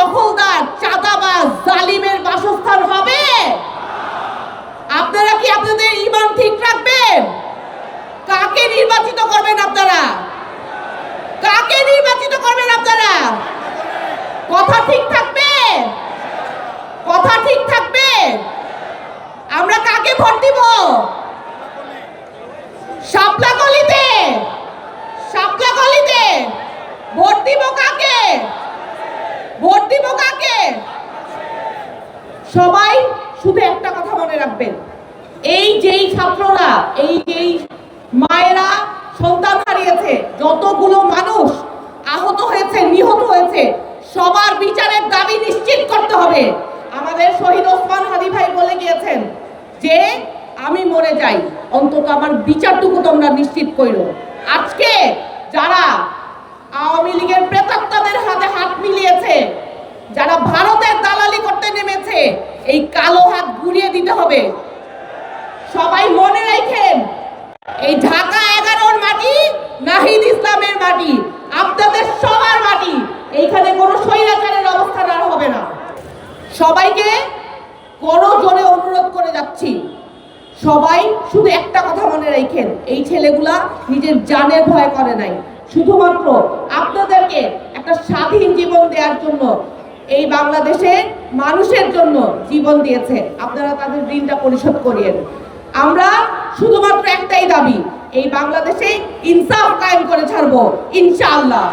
দখলদার চাঁদাবাজ জালিমের বাসস্থান হবে? আপনারা কি আপনাদের ঈমান ঠিক রাখবেন? কাকে নির্বাচিত করবেন আপনারা? কাকে নির্বাচিত করবেন আপনারা? কথা ঠিক থাকবে? কথা ঠিক থাকবে? আমরা কাকে ভোট দিব? শাপলা গলিতে? শাপলা গলিতে ভোট দিব কাকে? ভোট দিব কাকে? সবাই শুধু একটা কথা মনে রাখবেন, এই যেই ছাত্ররা, এই যেই মায়েরা সন্তান হারিয়েছে, যতগুলো মানুষ আহত হয়েছে, নিহত হয়েছে, সবার বিচারের দাবি নিশ্চিত করতে হবে। আমাদের শহীদ ওসমান হাদি ভাই বলে গিয়েছেন যে আমি মরে যাই, অন্তত আমার বিচারটুকু তোমরা নিশ্চিত করো। আজকে যারা আওয়ামী লীগের প্রেতাত্মাদের হাতে হাত মিলিয়েছে, যারা ভারতের দালালি করতে নেমেছে, এই কালো হাত ঘুরিয়ে দিতে হবে। সবাই মনে রাখেন, এই ঢাকা 11-র মাটি নাহিদ ইসলামের মাটি, আপনাদের সবার মাটি। এইখানে কোনো স্বৈরাচারের অবস্থান আর হবে না। সবাইকে কোনো জোরে অনুরোধ করে যাচ্ছি, সবাই শুধু একটা কথা মনে রাখেন, এই ছেলেগুলা নিজের জানের ভয় করে নাই, শুধুমাত্র আপনাদেরকে একটা স্বাধীন জীবন দেওয়ার জন্য, এই বাংলাদেশের মানুষের জন্য জীবন দিয়েছে। আপনারা তাদের ঋণটা পরিশোধ করিয়েন। আমরা শুধুমাত্র একটাই দাবি, এই বাংলাদেশে ইনসাফ কায়েম করে ছাড়বো ইনশাআল্লাহ।